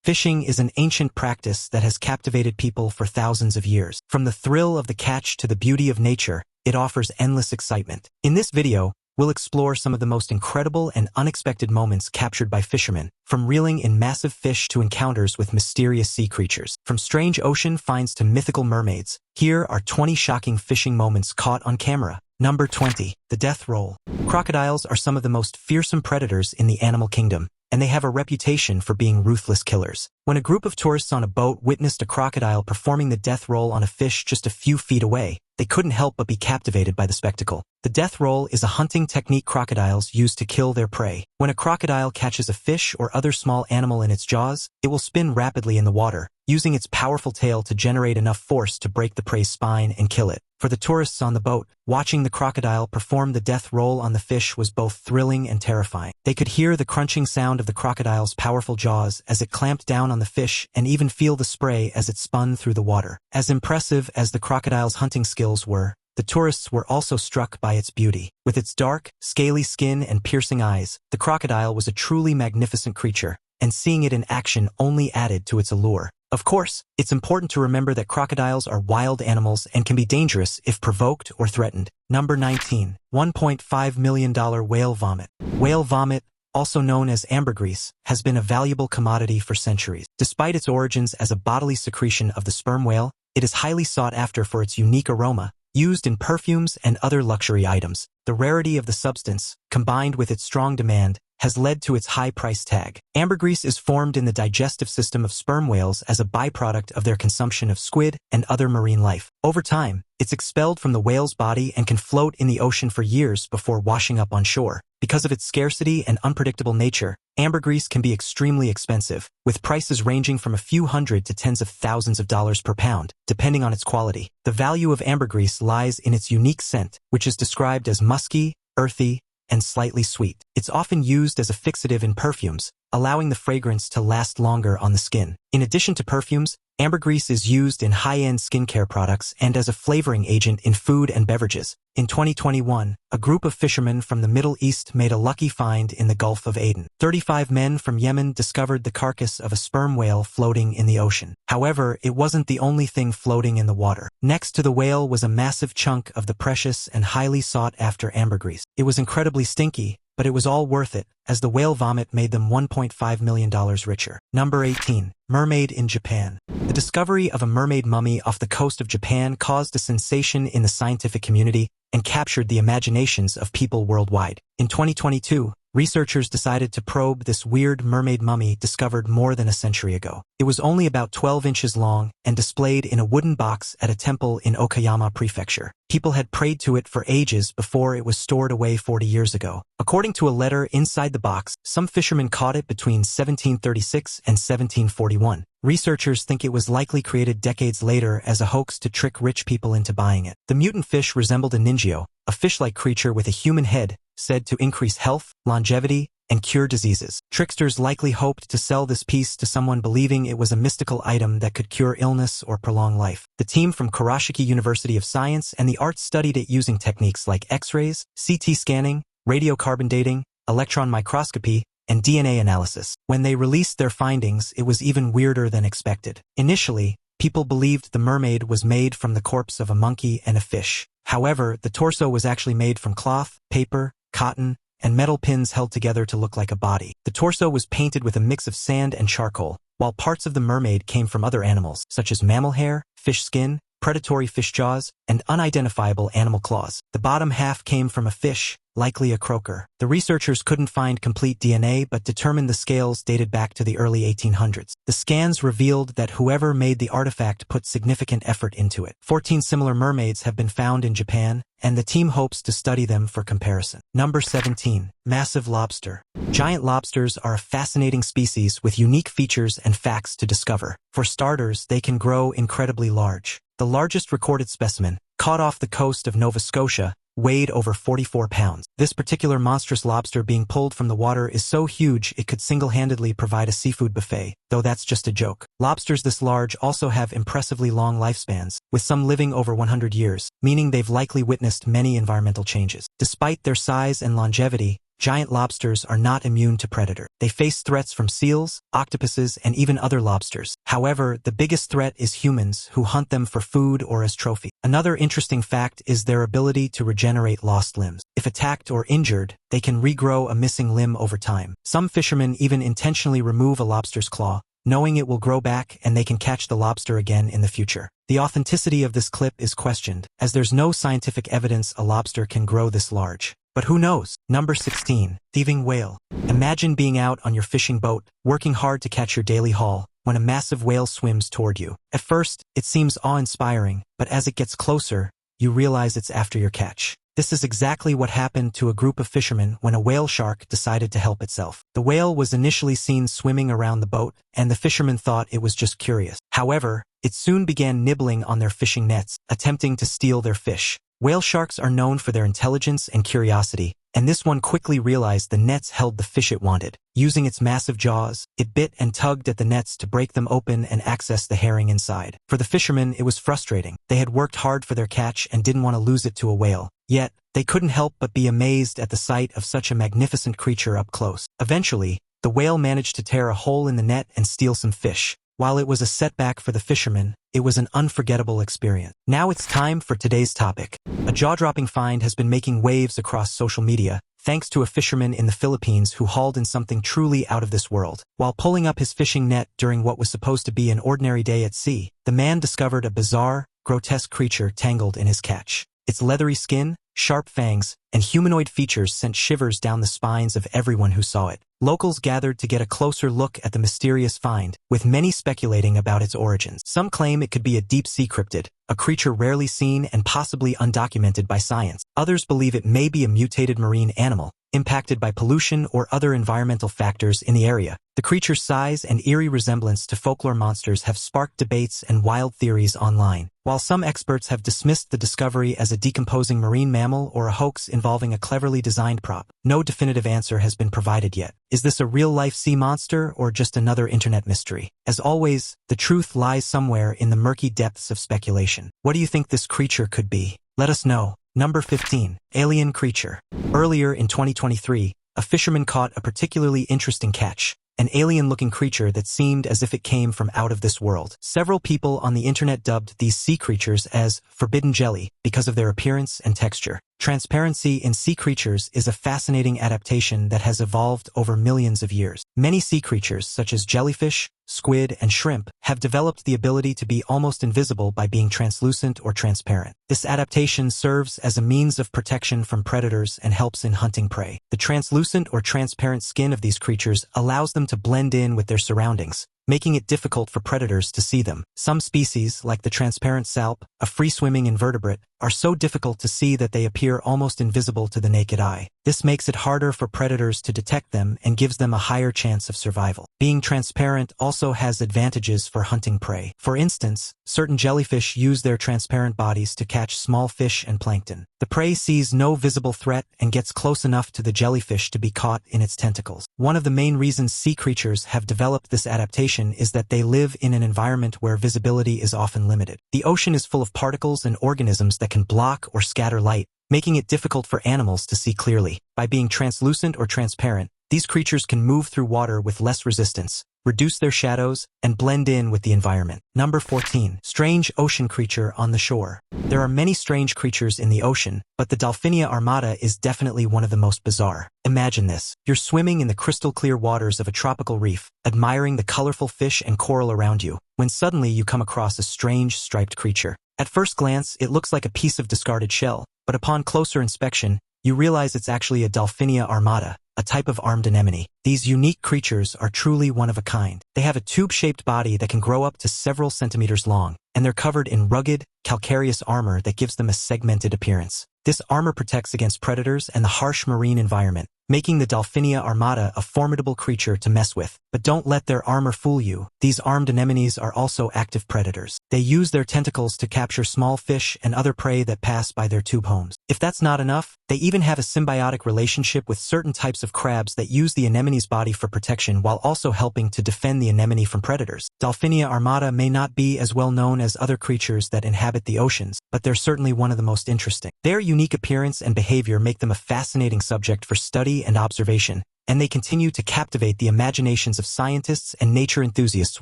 Fishing is an ancient practice that has captivated people for thousands of years. From the thrill of the catch to the beauty of nature, it offers endless excitement. In this video, we'll explore some of the most incredible and unexpected moments captured by fishermen, from reeling in massive fish to encounters with mysterious sea creatures. From strange ocean finds to mythical mermaids, here are 20 shocking fishing moments caught on camera. Number 20. The death roll. Crocodiles are some of the most fearsome predators in the animal kingdom, and they have a reputation for being ruthless killers. When a group of tourists on a boat witnessed a crocodile performing the death roll on a fish just a few feet away, they couldn't help but be captivated by the spectacle. The death roll is a hunting technique crocodiles use to kill their prey. When a crocodile catches a fish or other small animal in its jaws, it will spin rapidly in the water, using its powerful tail to generate enough force to break the prey's spine and kill it. For the tourists on the boat, watching the crocodile perform the death roll on the fish was both thrilling and terrifying. They could hear the crunching sound of the crocodile's powerful jaws as it clamped down on the fish and even feel the spray as it spun through the water. As impressive as the crocodile's hunting skills were, the tourists were also struck by its beauty. With its dark, scaly skin and piercing eyes, the crocodile was a truly magnificent creature, and seeing it in action only added to its allure. Of course, it's important to remember that crocodiles are wild animals and can be dangerous if provoked or threatened. Number 19. $1.5 million whale vomit. Whale vomit, also known as ambergris, has been a valuable commodity for centuries. Despite its origins as a bodily secretion of the sperm whale, it is highly sought after for its unique aroma, used in perfumes and other luxury items. The rarity of the substance, combined with its strong demand, has led to its high price tag. Ambergris is formed in the digestive system of sperm whales as a byproduct of their consumption of squid and other marine life. Over time, it's expelled from the whale's body and can float in the ocean for years before washing up on shore. Because of its scarcity and unpredictable nature, ambergris can be extremely expensive, with prices ranging from a few hundred to tens of thousands of dollars per pound, depending on its quality. The value of ambergris lies in its unique scent, which is described as musky, earthy, and slightly sweet. It's often used as a fixative in perfumes, allowing the fragrance to last longer on the skin. In addition to perfumes, ambergris is used in high-end skincare products and as a flavoring agent in food and beverages. In 2021, a group of fishermen from the Middle East made a lucky find in the Gulf of Aden. 35 men from Yemen discovered the carcass of a sperm whale floating in the ocean. However, it wasn't the only thing floating in the water. Next to the whale was a massive chunk of the precious and highly sought-after ambergris. It was incredibly stinky, but it was all worth it, as the whale vomit made them $1.5 million richer. Number 18. Mermaid in Japan. The discovery of a mermaid mummy off the coast of Japan caused a sensation in the scientific community and captured the imaginations of people worldwide. In 2022, researchers decided to probe this weird mermaid mummy discovered more than a century ago. It was only about 12 inches long and displayed in a wooden box at a temple in Okayama Prefecture. People had prayed to it for ages before it was stored away 40 years ago. According to a letter inside the box, some fishermen caught it between 1736 and 1741. Researchers think it was likely created decades later as a hoax to trick rich people into buying it. The mutant fish resembled a ningyo, a fish-like creature with a human head, said to increase health, longevity, and cure diseases. Tricksters likely hoped to sell this piece to someone believing it was a mystical item that could cure illness or prolong life. The team from Kurashiki University of Science and the Arts studied it using techniques like X-rays, CT scanning, radiocarbon dating, electron microscopy, and DNA analysis. When they released their findings, it was even weirder than expected. Initially, people believed the mermaid was made from the corpse of a monkey and a fish. However, the torso was actually made from cloth, paper, cotton, and metal pins held together to look like a body. The torso was painted with a mix of sand and charcoal, while parts of the mermaid came from other animals, such as mammal hair, fish skin, predatory fish jaws, and unidentifiable animal claws. The bottom half came from a fish, likely a croaker. The researchers couldn't find complete DNA but determined the scales dated back to the early 1800s. The scans revealed that whoever made the artifact put significant effort into it. 14 similar mermaids have been found in Japan, and the team hopes to study them for comparison. Number 17. Massive lobster. Giant lobsters are a fascinating species with unique features and facts to discover. For starters, they can grow incredibly large. The largest recorded specimen, caught off the coast of Nova Scotia, weighed over 44 pounds. This particular monstrous lobster being pulled from the water is so huge it could single-handedly provide a seafood buffet, though that's just a joke. Lobsters this large also have impressively long lifespans, with some living over 100 years, meaning they've likely witnessed many environmental changes. Despite their size and longevity, giant lobsters are not immune to predators. They face threats from seals, octopuses, and even other lobsters. However, the biggest threat is humans who hunt them for food or as trophy. Another interesting fact is their ability to regenerate lost limbs. If attacked or injured, they can regrow a missing limb over time. Some fishermen even intentionally remove a lobster's claw, knowing it will grow back and they can catch the lobster again in the future. The authenticity of this clip is questioned, as there's no scientific evidence a lobster can grow this large. But who knows? Number 16. Thieving Whale. Imagine being out on your fishing boat, working hard to catch your daily haul, when a massive whale swims toward you. At first, it seems awe-inspiring, but as it gets closer, you realize it's after your catch. This is exactly what happened to a group of fishermen when a whale shark decided to help itself. The whale was initially seen swimming around the boat, and the fishermen thought it was just curious. However, it soon began nibbling on their fishing nets, attempting to steal their fish. Whale sharks are known for their intelligence and curiosity, and this one quickly realized the nets held the fish it wanted. Using its massive jaws, it bit and tugged at the nets to break them open and access the herring inside. For the fishermen, it was frustrating. They had worked hard for their catch and didn't want to lose it to a whale. Yet, they couldn't help but be amazed at the sight of such a magnificent creature up close. Eventually, the whale managed to tear a hole in the net and steal some fish. While it was a setback for the fishermen, it was an unforgettable experience. Now it's time for today's topic. A jaw-dropping find has been making waves across social media, thanks to a fisherman in the Philippines who hauled in something truly out of this world. While pulling up his fishing net during what was supposed to be an ordinary day at sea, the man discovered a bizarre, grotesque creature tangled in his catch. Its leathery skin, sharp fangs, and humanoid features sent shivers down the spines of everyone who saw it. Locals gathered to get a closer look at the mysterious find, with many speculating about its origins. Some claim it could be a deep-sea cryptid, a creature rarely seen and possibly undocumented by science. Others believe it may be a mutated marine animal, impacted by pollution or other environmental factors in the area. The creature's size and eerie resemblance to folklore monsters have sparked debates and wild theories online. While some experts have dismissed the discovery as a decomposing marine mammal or a hoax involving a cleverly designed prop, no definitive answer has been provided yet. Is this a real-life sea monster or just another internet mystery? As always, the truth lies somewhere in the murky depths of speculation. What do you think this creature could be? Let us know. Number 15. Alien creature. Earlier in 2023, a fisherman caught a particularly interesting catch, an alien-looking creature that seemed as if it came from out of this world. Several people on the internet dubbed these sea creatures as forbidden jelly because of their appearance and texture. Transparency in sea creatures is a fascinating adaptation that has evolved over millions of years. Many sea creatures, such as jellyfish, squid, and shrimp, have developed the ability to be almost invisible by being translucent or transparent. This adaptation serves as a means of protection from predators and helps in hunting prey. The translucent or transparent skin of these creatures allows them to blend in with their surroundings, making it difficult for predators to see them. Some species, like the transparent salp, a free-swimming invertebrate, are so difficult to see that they appear almost invisible to the naked eye. This makes it harder for predators to detect them and gives them a higher chance of survival. Being transparent also has advantages for hunting prey. For instance, certain jellyfish use their transparent bodies to catch small fish and plankton. The prey sees no visible threat and gets close enough to the jellyfish to be caught in its tentacles. One of the main reasons sea creatures have developed this adaptation is that they live in an environment where visibility is often limited. The ocean is full of particles and organisms that can block or scatter light, making it difficult for animals to see clearly. By being translucent or transparent, these creatures can move through water with less resistance, reduce their shadows, and blend in with the environment. Number 14. Strange ocean creature on the shore. There are many strange creatures in the ocean, but the Delphinia armata is definitely one of the most bizarre. Imagine this. You're swimming in the crystal-clear waters of a tropical reef, admiring the colorful fish and coral around you, when suddenly you come across a strange striped creature. At first glance, it looks like a piece of discarded shell, but upon closer inspection, you realize it's actually a Delphinia armata, a type of armed anemone. These unique creatures are truly one of a kind. They have a tube-shaped body that can grow up to several centimeters long, and they're covered in rugged, calcareous armor that gives them a segmented appearance. This armor protects against predators and the harsh marine environment, making the Delphinia armata a formidable creature to mess with. But don't let their armor fool you. These armed anemones are also active predators. They use their tentacles to capture small fish and other prey that pass by their tube homes. If that's not enough, they even have a symbiotic relationship with certain types of crabs that use the anemone's body for protection while also helping to defend the anemone from predators. Delphinia armata may not be as well known as other creatures that inhabit the oceans, but they're certainly one of the most interesting. Their unique appearance and behavior make them a fascinating subject for study study and observation, and they continue to captivate the imaginations of scientists and nature enthusiasts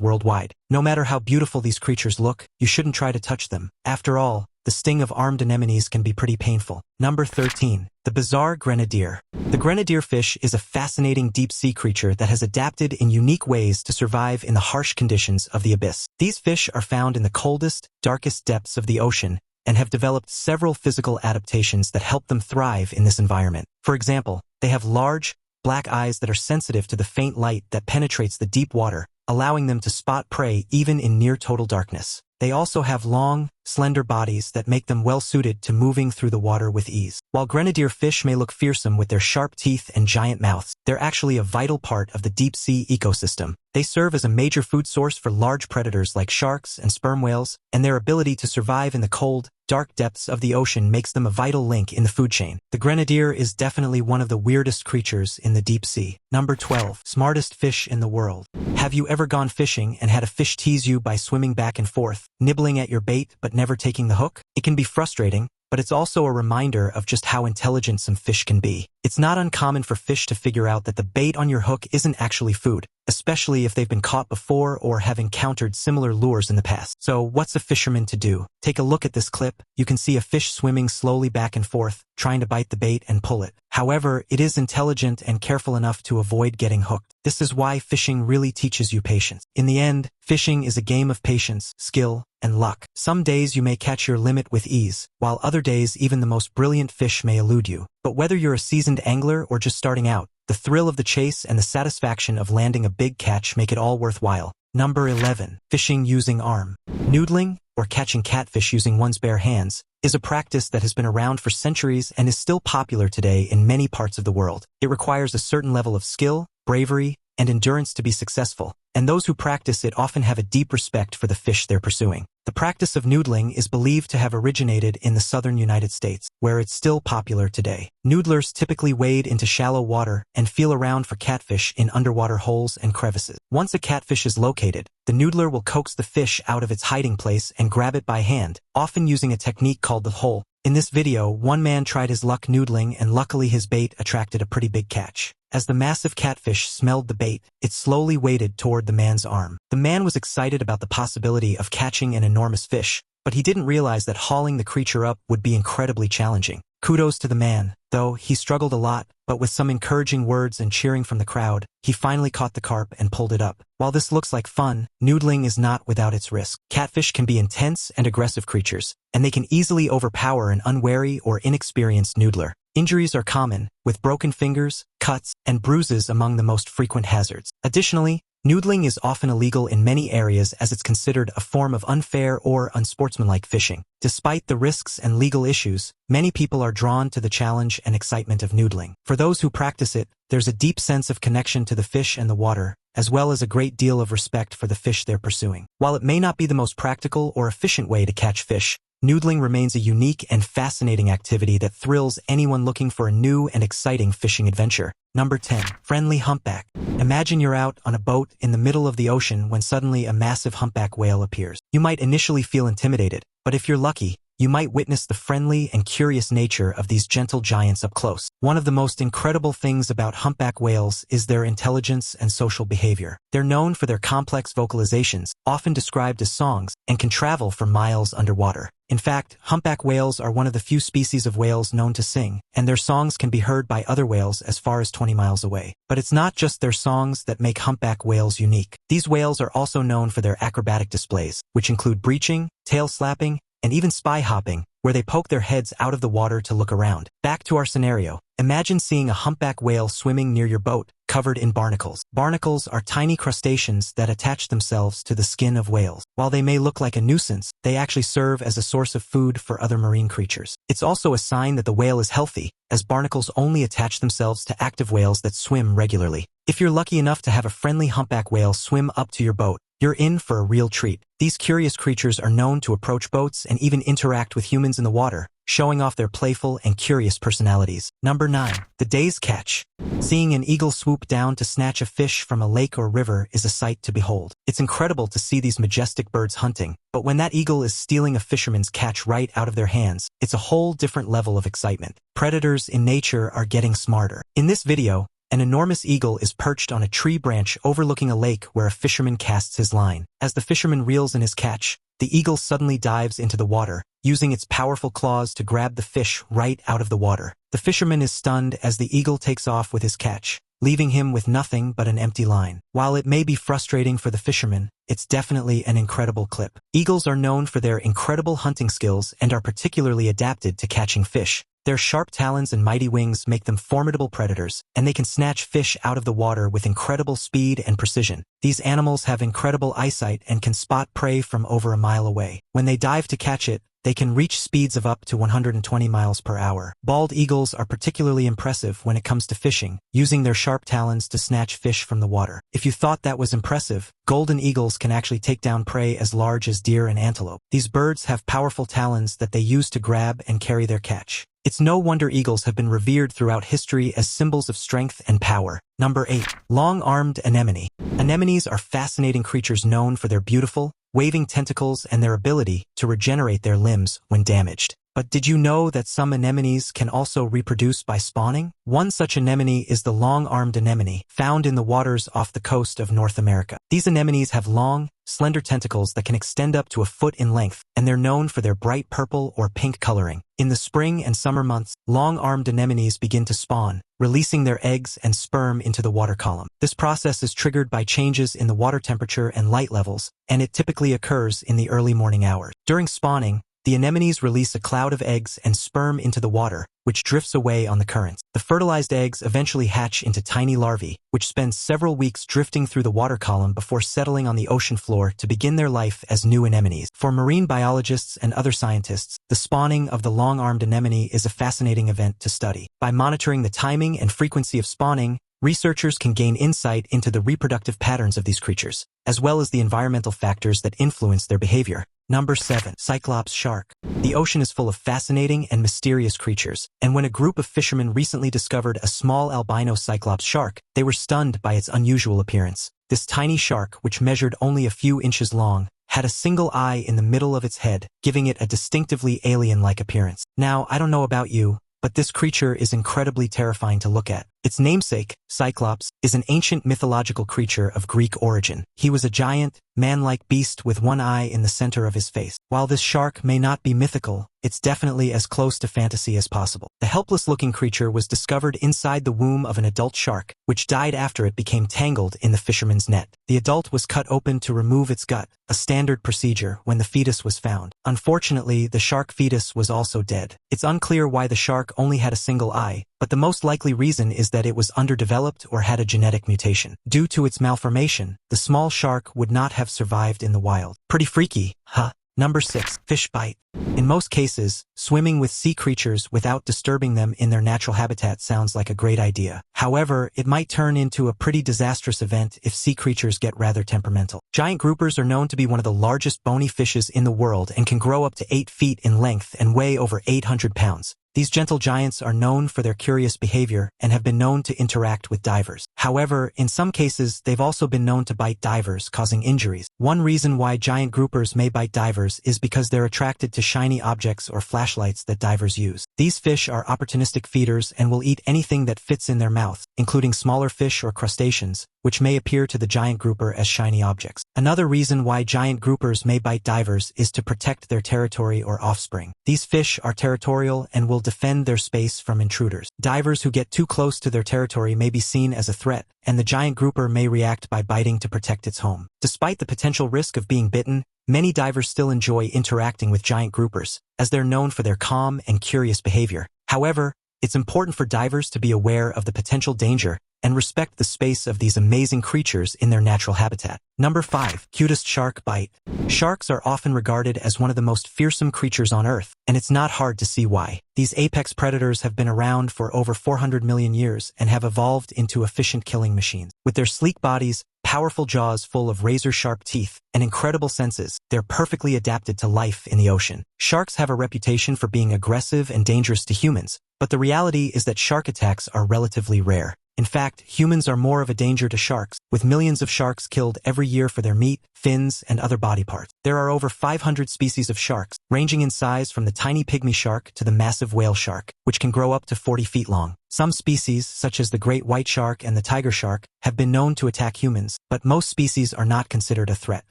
worldwide. No matter how beautiful these creatures look, you shouldn't try to touch them. After all, the sting of armed anemones can be pretty painful. Number 13. The bizarre Grenadier. The Grenadier fish is a fascinating deep-sea creature that has adapted in unique ways to survive in the harsh conditions of the abyss. These fish are found in the coldest, darkest depths of the ocean and have developed several physical adaptations that help them thrive in this environment. For example, they have large, black eyes that are sensitive to the faint light that penetrates the deep water, allowing them to spot prey even in near-total darkness. They also have long, slender bodies that make them well-suited to moving through the water with ease. While Grenadier fish may look fearsome with their sharp teeth and giant mouths, they're actually a vital part of the deep-sea ecosystem. They serve as a major food source for large predators like sharks and sperm whales, and their ability to survive in the cold, dark depths of the ocean makes them a vital link in the food chain. The Grenadier is definitely one of the weirdest creatures in the deep sea. Number 12. Smartest fish in the world. Have you ever gone fishing and had a fish tease you by swimming back and forth, nibbling at your bait but never taking the hook? It can be frustrating, but it's also a reminder of just how intelligent some fish can be. It's not uncommon for fish to figure out that the bait on your hook isn't actually food, especially if they've been caught before or have encountered similar lures in the past. So what's a fisherman to do? Take a look at this clip. You can see a fish swimming slowly back and forth, trying to bite the bait and pull it. However, it is intelligent and careful enough to avoid getting hooked. This is why fishing really teaches you patience. In the end, fishing is a game of patience, skill, and luck. Some days you may catch your limit with ease, while other days even the most brilliant fish may elude you. But whether you're a seasoned angler or just starting out, the thrill of the chase and the satisfaction of landing a big catch make it all worthwhile. Number 11. Fishing using arm. Noodling, or catching catfish using one's bare hands, is a practice that has been around for centuries and is still popular today in many parts of the world. It requires a certain level of skill, bravery, and endurance to be successful, and those who practice it often have a deep respect for the fish they're pursuing. The practice of noodling is believed to have originated in the southern United States, where it's still popular today. Noodlers typically wade into shallow water and feel around for catfish in underwater holes and crevices. Once a catfish is located, the noodler will coax the fish out of its hiding place and grab it by hand, often using a technique called the hole. In this video, one man tried his luck noodling and luckily his bait attracted a pretty big catch. As the massive catfish smelled the bait, it slowly waded toward the man's arm. The man was excited about the possibility of catching an enormous fish, but he didn't realize that hauling the creature up would be incredibly challenging. Kudos to the man, though he struggled a lot, but with some encouraging words and cheering from the crowd, he finally caught the carp and pulled it up. While this looks like fun, noodling is not without its risk. Catfish can be intense and aggressive creatures, and they can easily overpower an unwary or inexperienced noodler. Injuries are common, with broken fingers, cuts, and bruises among the most frequent hazards. Additionally, noodling is often illegal in many areas as it's considered a form of unfair or unsportsmanlike fishing. Despite the risks and legal issues, many people are drawn to the challenge and excitement of noodling. For those who practice it, there's a deep sense of connection to the fish and the water, as well as a great deal of respect for the fish they're pursuing. While it may not be the most practical or efficient way to catch fish, noodling remains a unique and fascinating activity that thrills anyone looking for a new and exciting fishing adventure. Number 10. Friendly humpback. Imagine you're out on a boat in the middle of the ocean when suddenly a massive humpback whale appears. You might initially feel intimidated, but if you're lucky, you might witness the friendly and curious nature of these gentle giants up close. One of the most incredible things about humpback whales is their intelligence and social behavior. They're known for their complex vocalizations, often described as songs, and can travel for miles underwater. In fact, humpback whales are one of the few species of whales known to sing, and their songs can be heard by other whales as far as 20 miles away. But it's not just their songs that make humpback whales unique. These whales are also known for their acrobatic displays, which include breaching, tail slapping, and even spy hopping, where they poke their heads out of the water to look around. Back to our scenario. Imagine seeing a humpback whale swimming near your boat, covered in barnacles. Barnacles are tiny crustaceans that attach themselves to the skin of whales. While they may look like a nuisance, they actually serve as a source of food for other marine creatures. It's also a sign that the whale is healthy, as barnacles only attach themselves to active whales that swim regularly. If you're lucky enough to have a friendly humpback whale swim up to your boat, you're in for a real treat. These curious creatures are known to approach boats and even interact with humans in the water, showing off their playful and curious personalities. Number 9. The day's catch. Seeing an eagle swoop down to snatch a fish from a lake or river is a sight to behold. It's incredible to see these majestic birds hunting, but when that eagle is stealing a fisherman's catch right out of their hands, it's a whole different level of excitement. Predators in nature are getting smarter. In this video, an enormous eagle is perched on a tree branch overlooking a lake where a fisherman casts his line. As the fisherman reels in his catch, the eagle suddenly dives into the water, using its powerful claws to grab the fish right out of the water. The fisherman is stunned as the eagle takes off with his catch, leaving him with nothing but an empty line. While it may be frustrating for the fisherman, it's definitely an incredible clip. Eagles are known for their incredible hunting skills and are particularly adapted to catching fish. Their sharp talons and mighty wings make them formidable predators, and they can snatch fish out of the water with incredible speed and precision. These animals have incredible eyesight and can spot prey from over a mile away. When they dive to catch it, they can reach speeds of up to 120 miles per hour. Bald eagles are particularly impressive when it comes to fishing, using their sharp talons to snatch fish from the water. If you thought that was impressive, golden eagles can actually take down prey as large as deer and antelope. These birds have powerful talons that they use to grab and carry their catch. It's no wonder eagles have been revered throughout history as symbols of strength and power. Number 8. Long-armed anemone. Anemones are fascinating creatures known for their beautiful, waving tentacles and their ability to regenerate their limbs when damaged. But did you know that some anemones can also reproduce by spawning? One such anemone is the long-armed anemone, found in the waters off the coast of North America. These anemones have long, slender tentacles that can extend up to a foot in length, and they're known for their bright purple or pink coloring. In the spring and summer months, long-armed anemones begin to spawn, releasing their eggs and sperm into the water column. This process is triggered by changes in the water temperature and light levels, and it typically occurs in the early morning hours. During spawning, the anemones release a cloud of eggs and sperm into the water, which drifts away on the currents. The fertilized eggs eventually hatch into tiny larvae, which spend several weeks drifting through the water column before settling on the ocean floor to begin their life as new anemones. For marine biologists and other scientists, the spawning of the long-armed anemone is a fascinating event to study. By monitoring the timing and frequency of spawning, researchers can gain insight into the reproductive patterns of these creatures, as well as the environmental factors that influence their behavior. Number 7. Cyclops shark. The ocean is full of fascinating and mysterious creatures, and when a group of fishermen recently discovered a small albino Cyclops shark, they were stunned by its unusual appearance. This tiny shark, which measured only a few inches long, had a single eye in the middle of its head, giving it a distinctively alien-like appearance. Now, I don't know about you, but this creature is incredibly terrifying to look at. Its namesake, Cyclops, is an ancient mythological creature of Greek origin. He was a giant, man-like beast with one eye in the center of his face. While this shark may not be mythical, it's definitely as close to fantasy as possible. The helpless-looking creature was discovered inside the womb of an adult shark, which died after it became tangled in the fisherman's net. The adult was cut open to remove its gut, a standard procedure when the fetus was found. Unfortunately, the shark fetus was also dead. It's unclear why the shark only had a single eye, but the most likely reason is that it was underdeveloped or had a genetic mutation. Due to its malformation, the small shark would not have survived in the wild. Pretty freaky, huh? Number 6. Fish bite. In most cases, swimming with sea creatures without disturbing them in their natural habitat sounds like a great idea. However, it might turn into a pretty disastrous event if sea creatures get rather temperamental. Giant groupers are known to be one of the largest bony fishes in the world and can grow up to 8 feet in length and weigh over 800 pounds. These gentle giants are known for their curious behavior and have been known to interact with divers. However, in some cases, they've also been known to bite divers, causing injuries. One reason why giant groupers may bite divers is because they're attracted to shiny objects or flashlights that divers use. These fish are opportunistic feeders and will eat anything that fits in their mouth, including smaller fish or crustaceans, which may appear to the giant grouper as shiny objects. Another reason why giant groupers may bite divers is to protect their territory or offspring. These fish are territorial and will defend their space from intruders. Divers who get too close to their territory may be seen as a threat, and the giant grouper may react by biting to protect its home. Despite the potential risk of being bitten, many divers still enjoy interacting with giant groupers, as they're known for their calm and curious behavior. However, it's important for divers to be aware of the potential danger and respect the space of these amazing creatures in their natural habitat. Number 5. Cutest shark bite. Sharks are often regarded as one of the most fearsome creatures on Earth, and it's not hard to see why. These apex predators have been around for over 400 million years and have evolved into efficient killing machines. With their sleek bodies, powerful jaws full of razor-sharp teeth, and incredible senses. They're perfectly adapted to life in the ocean. Sharks have a reputation for being aggressive and dangerous to humans, but the reality is that shark attacks are relatively rare. In fact, humans are more of a danger to sharks, with millions of sharks killed every year for their meat, fins, and other body parts. There are over 500 species of sharks, ranging in size from the tiny pygmy shark to the massive whale shark, which can grow up to 40 feet long. Some species, such as the great white shark and the tiger shark, have been known to attack humans, but most species are not considered a threat.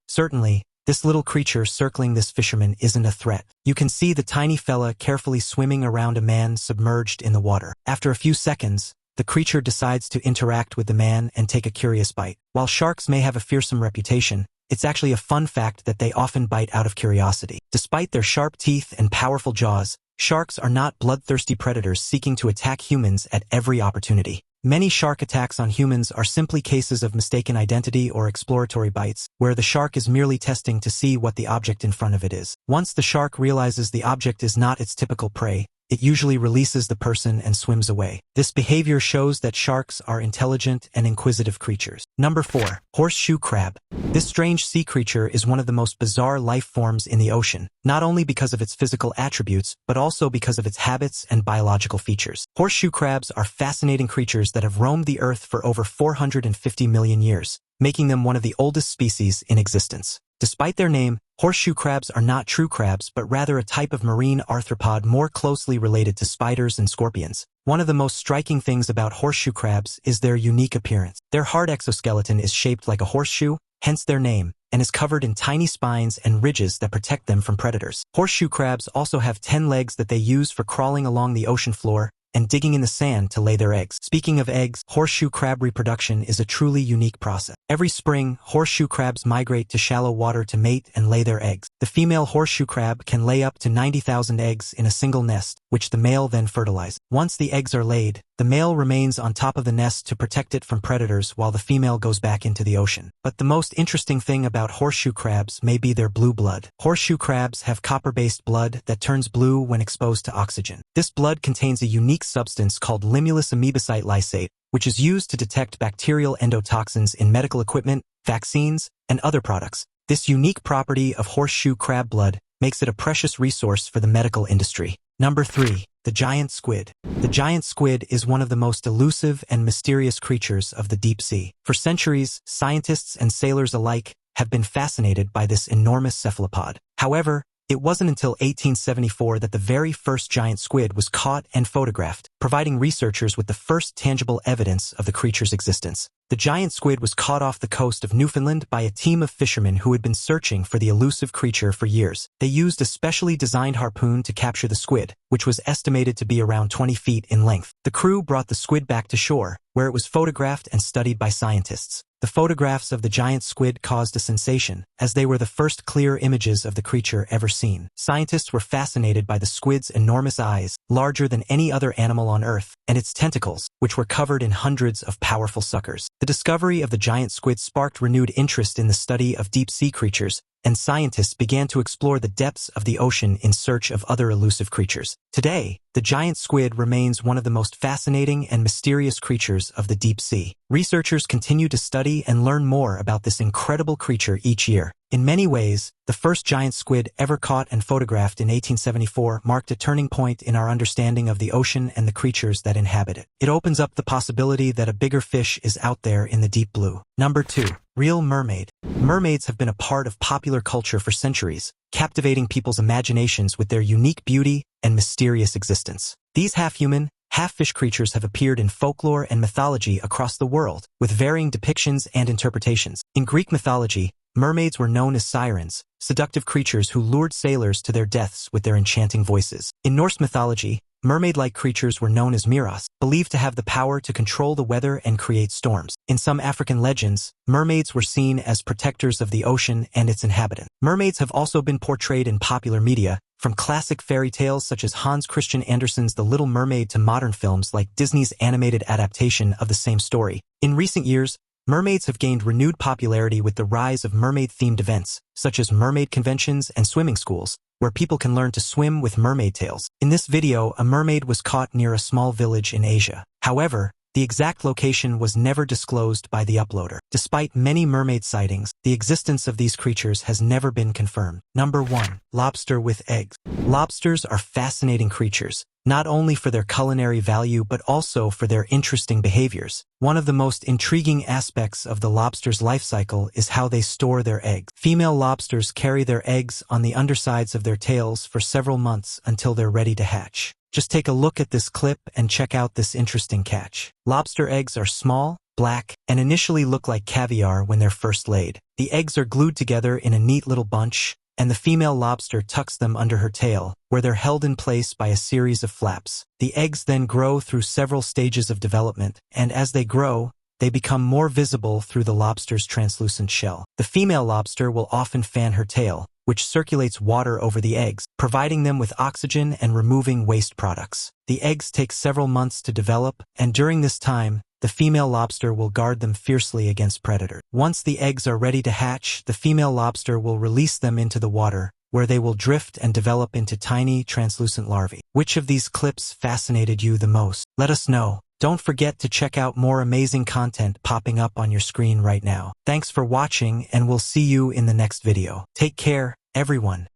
Certainly, this little creature circling this fisherman isn't a threat. You can see the tiny fella carefully swimming around a man submerged in the water. After a few seconds, the creature decides to interact with the man and take a curious bite. While sharks may have a fearsome reputation, it's actually a fun fact that they often bite out of curiosity. Despite their sharp teeth and powerful jaws, sharks are not bloodthirsty predators seeking to attack humans at every opportunity. Many shark attacks on humans are simply cases of mistaken identity or exploratory bites, where the shark is merely testing to see what the object in front of it is. Once the shark realizes the object is not its typical prey, it usually releases the person and swims away. This behavior shows that sharks are intelligent and inquisitive creatures. Number 4. Horseshoe crab. This strange sea creature is one of the most bizarre life forms in the ocean, not only because of its physical attributes, but also because of its habits and biological features. Horseshoe crabs are fascinating creatures that have roamed the earth for over 450 million years, making them one of the oldest species in existence. Despite their name, horseshoe crabs are not true crabs but rather a type of marine arthropod more closely related to spiders and scorpions. One of the most striking things about horseshoe crabs is their unique appearance. Their hard exoskeleton is shaped like a horseshoe, hence their name, and is covered in tiny spines and ridges that protect them from predators. Horseshoe crabs also have 10 legs that they use for crawling along the ocean floor and digging in the sand to lay their eggs. Speaking of eggs, horseshoe crab reproduction is a truly unique process. Every spring, horseshoe crabs migrate to shallow water to mate and lay their eggs. The female horseshoe crab can lay up to 90,000 eggs in a single nest, which the male then fertilizes. Once the eggs are laid, the male remains on top of the nest to protect it from predators while the female goes back into the ocean. But the most interesting thing about horseshoe crabs may be their blue blood. Horseshoe crabs have copper-based blood that turns blue when exposed to oxygen. This blood contains a unique substance called limulus amoebocyte lysate, which is used to detect bacterial endotoxins in medical equipment, vaccines, and other products. This unique property of horseshoe crab blood makes it a precious resource for the medical industry. Number 3. The giant squid. The giant squid is one of the most elusive and mysterious creatures of the deep sea. For centuries, scientists and sailors alike have been fascinated by this enormous cephalopod. However, it wasn't until 1874 that the very first giant squid was caught and photographed, providing researchers with the first tangible evidence of the creature's existence. The giant squid was caught off the coast of Newfoundland by a team of fishermen who had been searching for the elusive creature for years. They used a specially designed harpoon to capture the squid, which was estimated to be around 20 feet in length. The crew brought the squid back to shore, where it was photographed and studied by scientists. The photographs of the giant squid caused a sensation, as they were the first clear images of the creature ever seen. Scientists were fascinated by the squid's enormous eyes, larger than any other animal on Earth, and its tentacles, which were covered in hundreds of powerful suckers. The discovery of the giant squid sparked renewed interest in the study of deep-sea creatures, and scientists began to explore the depths of the ocean in search of other elusive creatures. Today, the giant squid remains one of the most fascinating and mysterious creatures of the deep sea. Researchers continue to study and learn more about this incredible creature each year. In many ways, the first giant squid ever caught and photographed in 1874 marked a turning point in our understanding of the ocean and the creatures that inhabit it. It opens up the possibility that a bigger fish is out there in the deep blue. Number 2. Real mermaid. Mermaids have been a part of popular culture for centuries, captivating people's imaginations with their unique beauty and mysterious existence. These half-human, half-fish creatures have appeared in folklore and mythology across the world, with varying depictions and interpretations. In Greek mythology, mermaids were known as sirens, seductive creatures who lured sailors to their deaths with their enchanting voices. In Norse mythology, mermaid-like creatures were known as miras, believed to have the power to control the weather and create storms. In some African legends, mermaids were seen as protectors of the ocean and its inhabitants. Mermaids have also been portrayed in popular media, from classic fairy tales such as Hans Christian Andersen's The Little Mermaid to modern films like Disney's animated adaptation of the same story. In recent years, mermaids have gained renewed popularity with the rise of mermaid-themed events, such as mermaid conventions and swimming schools, where people can learn to swim with mermaid tails. In this video, a mermaid was caught near a small village in Asia. However, the The exact location was never disclosed by the uploader. Despite many mermaid sightings, the existence of these creatures has never been confirmed. Number 1. Lobster with eggs. Lobsters are fascinating creatures, not only for their culinary value but also for their interesting behaviors. One of the most intriguing aspects of the lobster's life cycle is how they store their eggs. Female lobsters carry their eggs on the undersides of their tails for several months until they're ready to hatch. Just take a look at this clip and check out this interesting catch. Lobster eggs are small, black, and initially look like caviar when they're first laid. The eggs are glued together in a neat little bunch, and the female lobster tucks them under her tail, where they're held in place by a series of flaps. The eggs then grow through several stages of development, and as they grow, they become more visible through the lobster's translucent shell. The female lobster will often fan her tail, which circulates water over the eggs, providing them with oxygen and removing waste products. The eggs take several months to develop, and during this time, the female lobster will guard them fiercely against predators. Once the eggs are ready to hatch, the female lobster will release them into the water, where they will drift and develop into tiny, translucent larvae. Which of these clips fascinated you the most? Let us know. Don't forget to check out more amazing content popping up on your screen right now. Thanks for watching, and we'll see you in the next video. Take care, everyone.